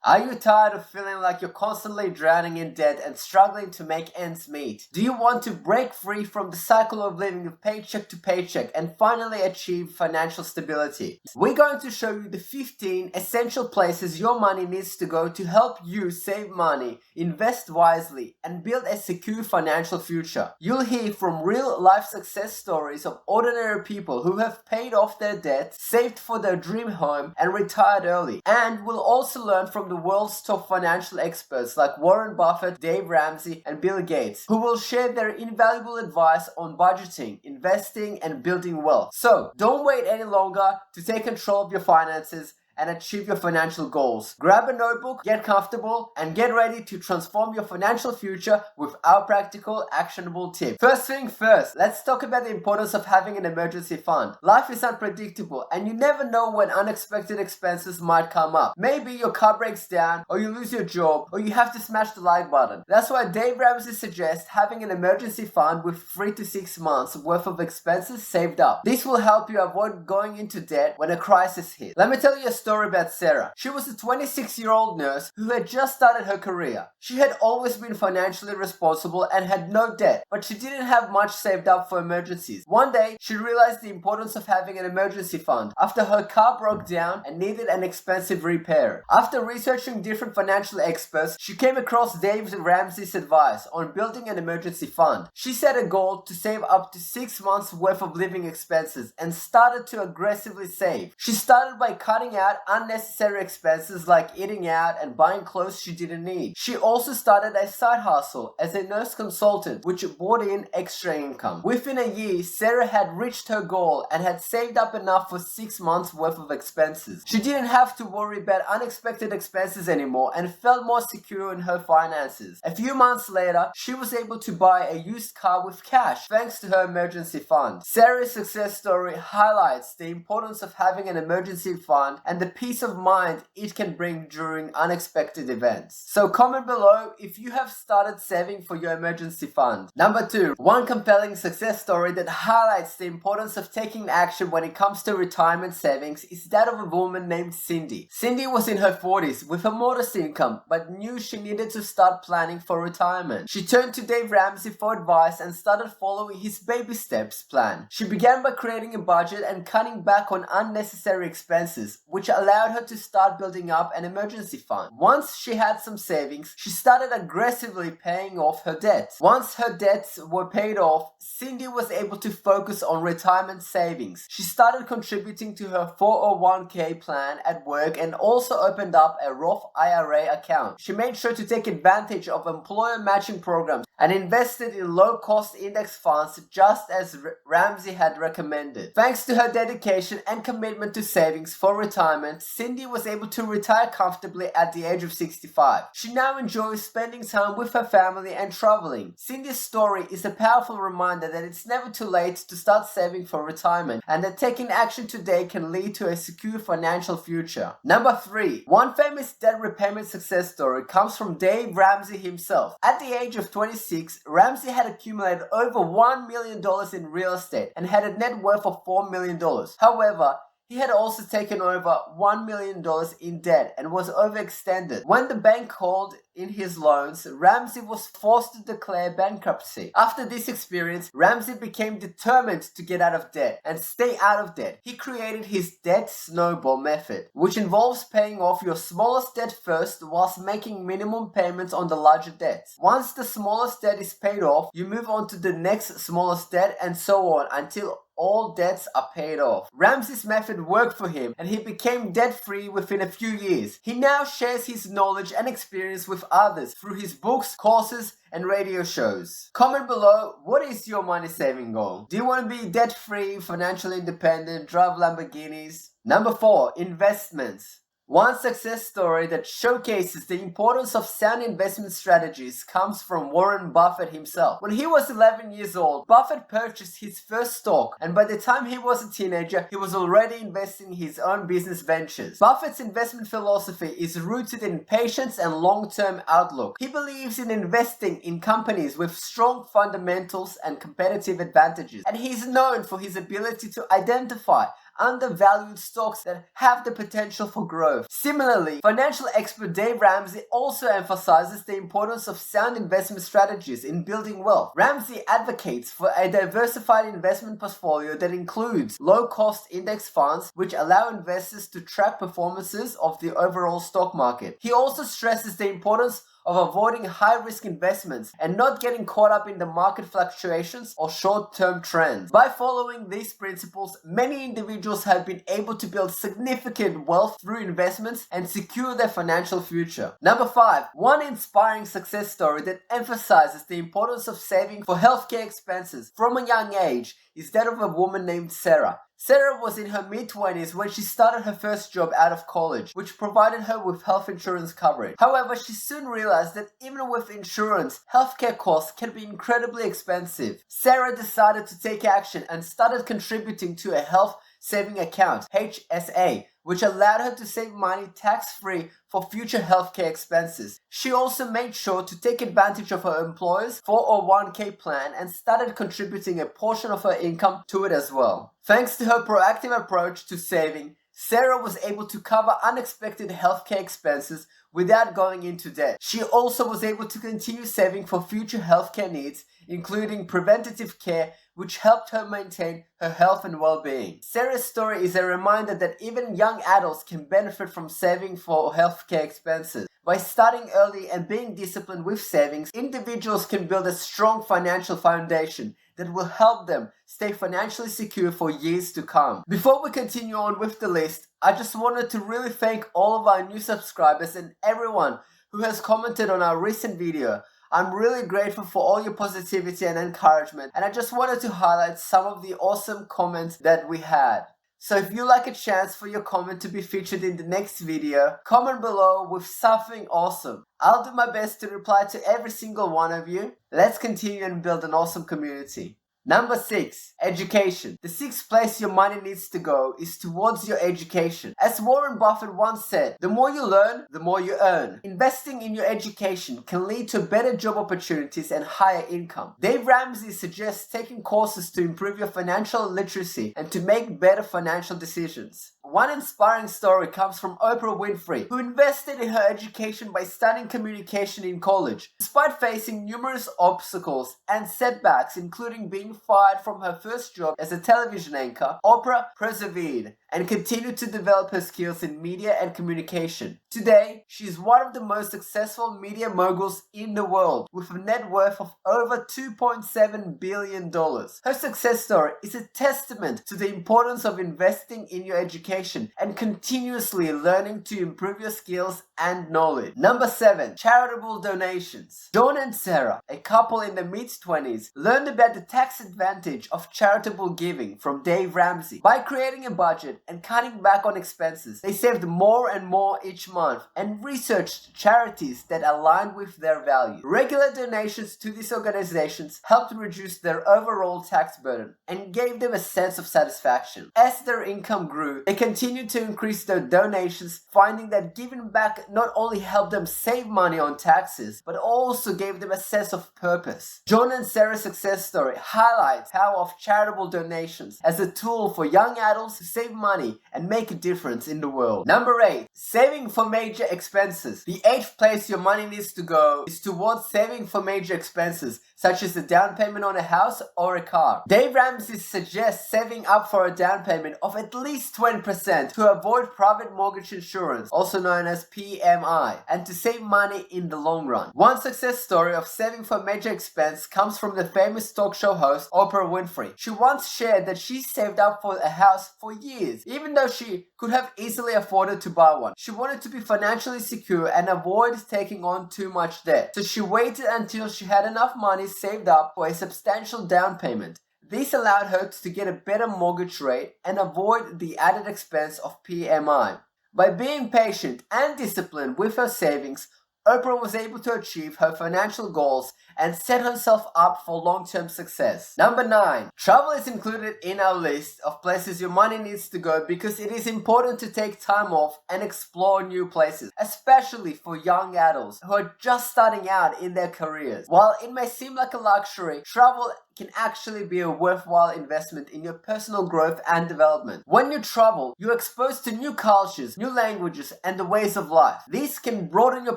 Are you tired of feeling like you're constantly drowning in debt and struggling to make ends meet? Do you want to break free from the cycle of living paycheck to paycheck and finally achieve financial stability? We're going to show you the 15 essential places your money needs to go to help you save money, invest wisely, and build a secure financial future. You'll hear from real-life success stories of ordinary people who have paid off their debt, saved for their dream home, and retired early. And we'll also learn from the world's top financial experts like Warren Buffett, Dave Ramsey, and Bill Gates, who will share their invaluable advice on budgeting, investing, and building wealth. So, don't wait any longer to take control of your finances and achieve your financial goals. Grab a notebook, get comfortable, and get ready to transform your financial future with our practical, actionable tips. First thing first, let's talk about the importance of having an emergency fund. Life is unpredictable, and you never know when unexpected expenses might come up. Maybe your car breaks down, or you lose your job, or you have to smash the like button. That's why Dave Ramsey suggests having an emergency fund with 3 to 6 months worth of expenses saved up. This will help you avoid going into debt when a crisis hits. Let me tell you a story about Sarah. She was a 26-year-old nurse who had just started her career. She had always been financially responsible and had no debt, but she didn't have much saved up for emergencies. One day, she realized the importance of having an emergency fund after her car broke down and needed an expensive repair. After researching different financial experts, she came across Dave Ramsey's advice on building an emergency fund. She set a goal to save up to 6 months worth of living expenses and started to aggressively save. She started by cutting out unnecessary expenses like eating out and buying clothes she didn't need. She also started a side hustle as a nurse consultant, which brought in extra income. Within a year, Sarah had reached her goal and had saved up enough for 6 months worth of expenses. She didn't have to worry about unexpected expenses anymore and felt more secure in her finances. A few months later, she was able to buy a used car with cash thanks to her emergency fund. Sarah's success story highlights the importance of having an emergency fund and the peace of mind it can bring during unexpected events. So comment below if you have started saving for your emergency fund. Number 2, one compelling success story that highlights the importance of taking action when it comes to retirement savings is that of a woman named Cindy. Cindy was in her 40s with a modest income but knew she needed to start planning for retirement. She turned to Dave Ramsey for advice and started following his baby steps plan. She began by creating a budget and cutting back on unnecessary expenses, which allowed her to start building up an emergency fund. Once she had some savings, she started aggressively paying off her debt. Once her debts were paid off, Cindy was able to focus on retirement savings. She started contributing to her 401k plan at work and also opened up a Roth IRA account. She made sure to take advantage of employer matching programs and invested in low-cost index funds just as Ramsey had recommended. Thanks to her dedication and commitment to savings for retirement, Cindy was able to retire comfortably at the age of 65. She now enjoys spending time with her family and traveling. Cindy's story is a powerful reminder that it's never too late to start saving for retirement and that taking action today can lead to a secure financial future. Number 3, one famous debt repayment success story comes from Dave Ramsey himself. At the age of 26, Ramsey had accumulated over $1 million in real estate and had a net worth of $4 million. However, he had also taken over $1 million in debt and was overextended. When the bank called in his loans, Ramsey was forced to declare bankruptcy. After this experience, Ramsey became determined to get out of debt and stay out of debt. He created his debt snowball method, which involves paying off your smallest debt first whilst making minimum payments on the larger debts. Once the smallest debt is paid off, you move on to the next smallest debt and so on until all debts are paid off. Ramsey's method worked for him and he became debt-free within a few years. He now shares his knowledge and experience with others through his books, courses, and radio shows. Comment below, what is your money saving goal? Do you want to be debt-free, financially independent, drive Lamborghinis? Number 4, investments. One success story that showcases the importance of sound investment strategies comes from Warren Buffett himself. When he was 11 years old, Buffett purchased his first stock, and by the time he was a teenager, he was already investing in his own business ventures. Buffett's investment philosophy is rooted in patience and long-term outlook. He believes in investing in companies with strong fundamentals and competitive advantages, and he is known for his ability to identify undervalued stocks that have the potential for growth. Similarly, financial expert Dave Ramsey also emphasizes the importance of sound investment strategies in building wealth. Ramsey advocates for a diversified investment portfolio that includes low-cost index funds which allow investors to track performances of the overall stock market. He also stresses the importance of avoiding high-risk investments and not getting caught up in the market fluctuations or short-term trends. By following these principles, many individuals have been able to build significant wealth through investments and secure their financial future. Number 5. One inspiring success story that emphasizes the importance of saving for healthcare expenses from a young age is that of a woman named Sarah. Sarah was in her mid-20s when she started her first job out of college, which provided her with health insurance coverage. However, she soon realized that even with insurance, healthcare costs can be incredibly expensive. Sarah decided to take action and started contributing to a health saving account, HSA, which allowed her to save money tax-free for future healthcare expenses. She also made sure to take advantage of her employer's 401k plan and started contributing a portion of her income to it as well. Thanks to her proactive approach to saving, Sarah was able to cover unexpected healthcare expenses without going into debt. She also was able to continue saving for future healthcare needs, including preventative care, which helped her maintain her health and well-being. Sarah's story is a reminder that even young adults can benefit from saving for healthcare expenses. By starting early and being disciplined with savings, individuals can build a strong financial foundation that will help them stay financially secure for years to come. Before we continue on with the list, I just wanted to really thank all of our new subscribers and everyone who has commented on our recent video. I'm really grateful for all your positivity and encouragement, and I just wanted to highlight some of the awesome comments that we had. So if you like a chance for your comment to be featured in the next video, comment below with something awesome. I'll do my best to reply to every single one of you. Let's continue and build an awesome community. Number 6. Education. The 6th place your money needs to go is towards your education. As Warren Buffett once said, the more you learn, the more you earn. Investing in your education can lead to better job opportunities and higher income. Dave Ramsey suggests taking courses to improve your financial literacy and to make better financial decisions. One inspiring story comes from Oprah Winfrey, who invested in her education by studying communication in college. Despite facing numerous obstacles and setbacks, including being fired from her first job as a television anchor, Oprah persevered and continued to develop her skills in media and communication. Today, she is one of the most successful media moguls in the world, with a net worth of over $2.7 billion. Her success story is a testament to the importance of investing in your education and continuously learning to improve your skills and knowledge. Number 7. Charitable donations. John and Sarah, a couple in their mid-20s, learned about the tax advantage of charitable giving from Dave Ramsey. By creating a budget and cutting back on expenses, they saved more and more each month and researched charities that aligned with their values. Regular donations to these organizations helped reduce their overall tax burden and gave them a sense of satisfaction. As their income grew, they continued to increase their donations, finding that giving back not only helped them save money on taxes, but also gave them a sense of purpose. John and Sarah's success story highlights the power of charitable donations as a tool for young adults to save money and make a difference in the world. Number 8. Saving for major expenses. The 8th place your money needs to go is towards saving for major expenses, such as a down payment on a house or a car. Dave Ramsey suggests saving up for a down payment of at least 20% to avoid private mortgage insurance, also known as PMI, and to save money in the long run. One success story of saving for major expense comes from the famous talk show host Oprah Winfrey. She once shared that she saved up for a house for years, even though she could have easily afforded to buy one. She wanted to be financially secure and avoid taking on too much debt, so she waited until she had enough money saved up for a substantial down payment. This allowed her to get a better mortgage rate and avoid the added expense of PMI. By being patient and disciplined with her savings, Oprah was able to achieve her financial goals and set herself up for long-term success. Number 9. Travel is included in our list of places your money needs to go because it is important to take time off and explore new places, especially for young adults who are just starting out in their careers. While it may seem like a luxury, travel can actually be a worthwhile investment in your personal growth and development. When you travel, you're exposed to new cultures, new languages, and the ways of life. These can broaden your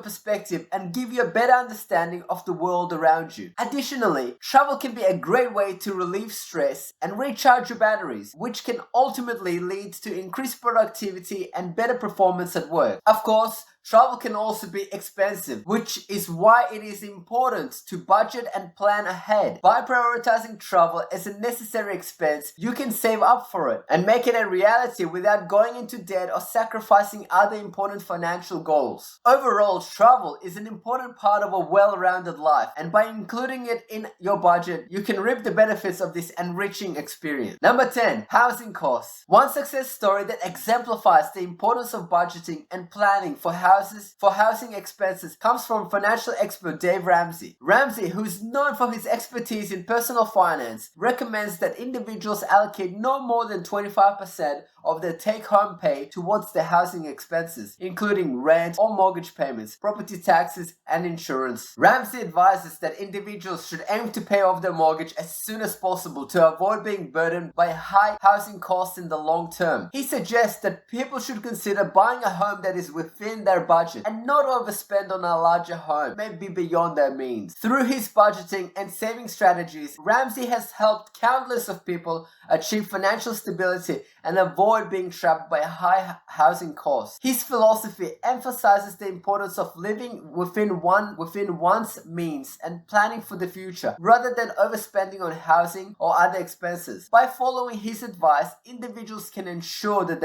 perspective and give you a better understanding of the world around you. Additionally, travel can be a great way to relieve stress and recharge your batteries, which can ultimately lead to increased productivity and better performance at work. Of course, travel can also be expensive, which is why it is important to budget and plan ahead. By prioritizing travel as a necessary expense, you can save up for it and make it a reality without going into debt or sacrificing other important financial goals. Overall, travel is an important part of a well-rounded life, and by including it in your budget, you can reap the benefits of this enriching experience. Number 10, housing costs. One success story that exemplifies the importance of budgeting and planning for housing expenses comes from financial expert Dave Ramsey. Ramsey, who is known for his expertise in personal finance, recommends that individuals allocate no more than 25% of their take-home pay towards their housing expenses, including rent or mortgage payments, property taxes, and insurance. Ramsey advises that individuals should aim to pay off their mortgage as soon as possible to avoid being burdened by high housing costs in the long term. He suggests that people should consider buying a home that is within their budget and not overspend on a larger home, maybe beyond their means. Through his budgeting and saving strategies, Ramsey has helped countless of people achieve financial stability and avoid being trapped by high housing costs. His philosophy emphasizes the importance of living within one's means and planning for the future, rather than overspending on housing or other expenses. By following his advice, individuals can ensure that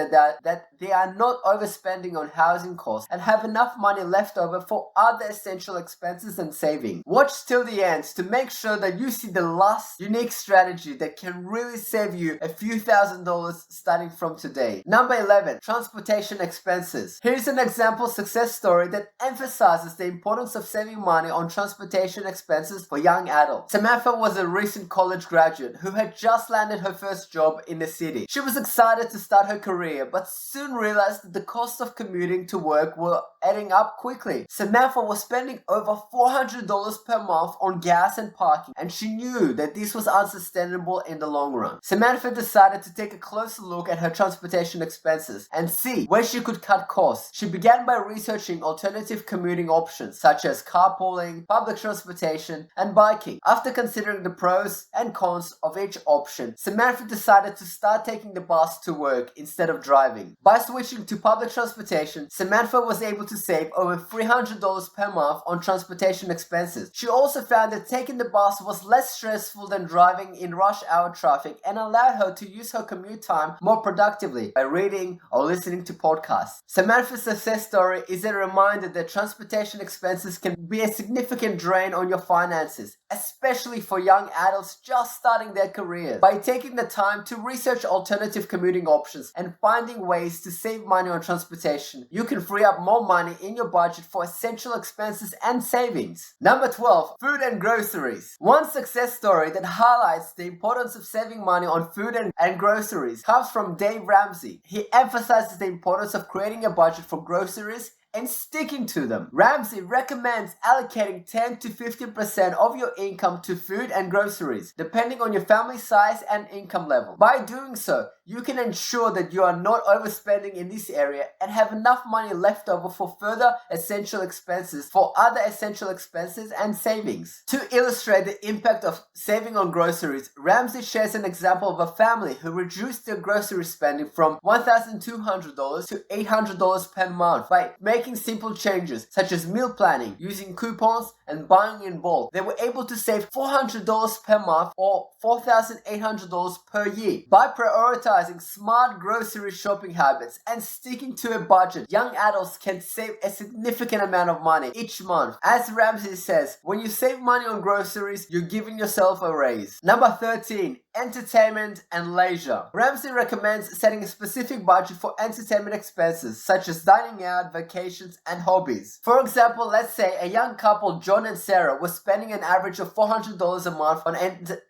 they are not overspending on housing costs and have enough money left over for other essential expenses and saving. Watch till the end to make sure that you see the last unique strategy that can really save you a few $1,000s starting from today. Number 11, transportation expenses. Here's an example success story that emphasizes the importance of saving money on transportation expenses for young adults. Samantha was a recent college graduate who had just landed her first job in the city. She was excited to start her career, but soon realized that the cost of commuting to work were adding up quickly. Samantha was spending over $400 per month on gas and parking, and she knew that this was unsustainable in the long run. Samantha decided to take a closer look at her transportation expenses and see where she could cut costs. She began by researching alternative commuting options such as carpooling, public transportation, and biking. After considering the pros and cons of each option, Samantha decided to start taking the bus to work instead of driving. By switching to public transportation, Samantha was able to save over $300 per month on transportation expenses. She also found that taking the bus was less stressful than driving in rush hour traffic and allowed her to use her commute time more productively by reading or listening to podcasts. Samantha's success story is a reminder that transportation expenses can be a significant drain on your finances, especially for young adults just starting their career. By taking the time to research alternative commuting options and finding ways to save money on transportation, you can free up more money in your budget for essential expenses and savings. Number 12, food and groceries. One success story that highlights the importance of saving money on food and groceries comes from Dave Ramsey. He emphasizes the importance of creating a budget for groceries and sticking to them. Ramsey recommends allocating 10 to 15% of your income to food and groceries, depending on your family size and income level. By doing so, you can ensure that you are not overspending in this area and have enough money left over for further essential expenses, for other essential expenses and savings. To illustrate the impact of saving on groceries, Ramsey shares an example of a family who reduced their grocery spending from $1,200 to $800 per month by making simple changes such as meal planning, using coupons, and buying in bulk. They were able to save $400 per month or $4,800 per year. By prioritizing smart grocery shopping habits and sticking to a budget, young adults can save a significant amount of money each month. As Ramsey says, when you save money on groceries, you're giving yourself a raise. Number 13, entertainment and leisure. Ramsey recommends setting a specific budget for entertainment expenses such as dining out, vacations, and hobbies. For example, let's say a young couple, John and Sarah, were spending an average of $400 a month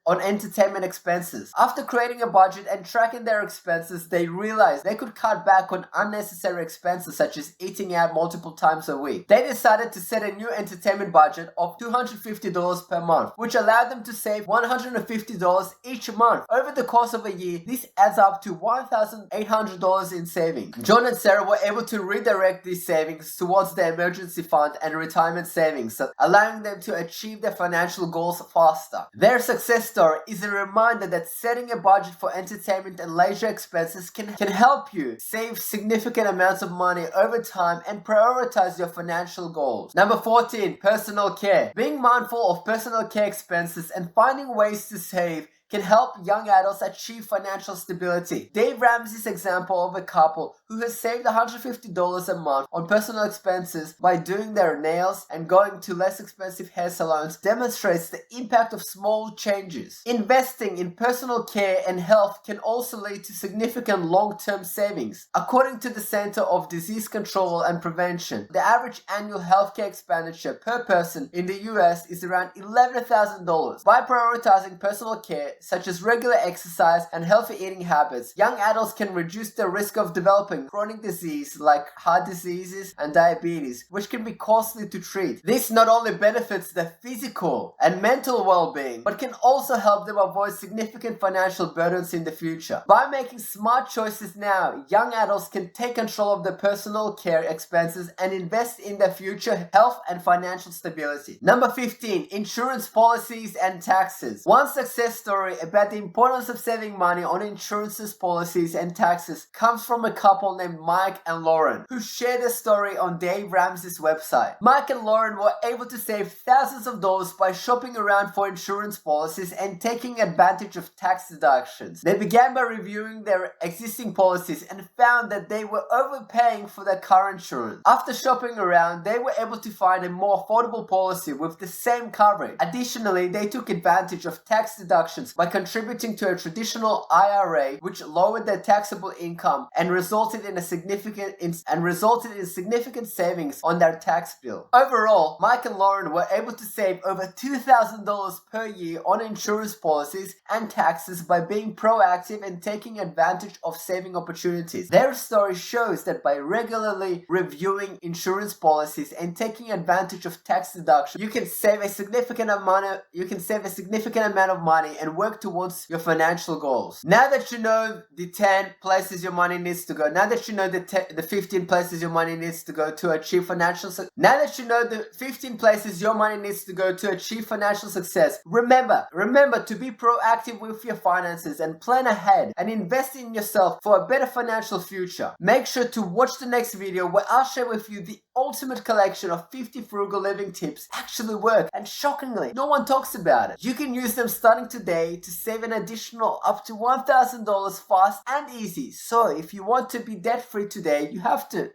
on entertainment expenses. After creating a budget and tracking their expenses, they realized they could cut back on unnecessary expenses such as eating out multiple times a week. They decided to set a new entertainment budget of $250 per month, which allowed them to save $150 each month. Over the course of a year, this adds up to $1,800 in savings. John and Sarah were able to redirect these savings towards their emergency fund and retirement savings, allowing them to achieve their financial goals faster. Their success story is a reminder that setting a budget for entertainment and leisure expenses can help you save significant amounts of money over time and prioritize your financial goals. Number 14, personal care. Being mindful of personal care expenses and finding ways to save can help young adults achieve financial stability. Dave Ramsey's example of a couple who has saved $150 a month on personal expenses by doing their nails and going to less expensive hair salons demonstrates the impact of small changes. Investing in personal care and health can also lead to significant long-term savings. According to the Center of Disease Control and Prevention, the average annual healthcare expenditure per person in the US is around $11,000. By prioritizing personal care, such as regular exercise and healthy eating habits, young adults can reduce the risk of developing chronic disease like heart diseases and diabetes, which can be costly to treat. This not only benefits their physical and mental well-being, but can also help them avoid significant financial burdens in the future. By making smart choices now, young adults can take control of their personal care expenses and invest in their future health and financial stability. Number 15, insurance policies and taxes. One success story about the importance of saving money on insurances, policies, and taxes comes from a couple named Mike and Lauren, who shared a story on Dave Ramsey's website. Mike and Lauren were able to save thousands of dollars by shopping around for insurance policies and taking advantage of tax deductions. They began by reviewing their existing policies and found that they were overpaying for their car insurance. After shopping around, they were able to find a more affordable policy with the same coverage. Additionally, they took advantage of tax deductions by contributing to a traditional IRA, which lowered their taxable income and resulted in significant savings on their tax bill. Overall, Mike and Lauren were able to save over $2,000 per year on insurance policies and taxes by being proactive and taking advantage of saving opportunities. Their story shows that by regularly reviewing insurance policies and taking advantage of tax deduction, you can save a significant amount of money and work towards your financial goals. Now that you know the 10 places your money needs to go, now that you know the 15 places your money needs to go to achieve financial success, now that you know the 15 places your money needs to go to achieve financial success, remember to be proactive with your finances and plan ahead and invest in yourself for a better financial future. Make sure to watch the next video where I'll share with you the ultimate collection of 50 frugal living tips actually work, and shockingly, no one talks about it. You can use them starting today to save an additional up to $1,000 fast and easy. So if you want to be debt free today, you have to.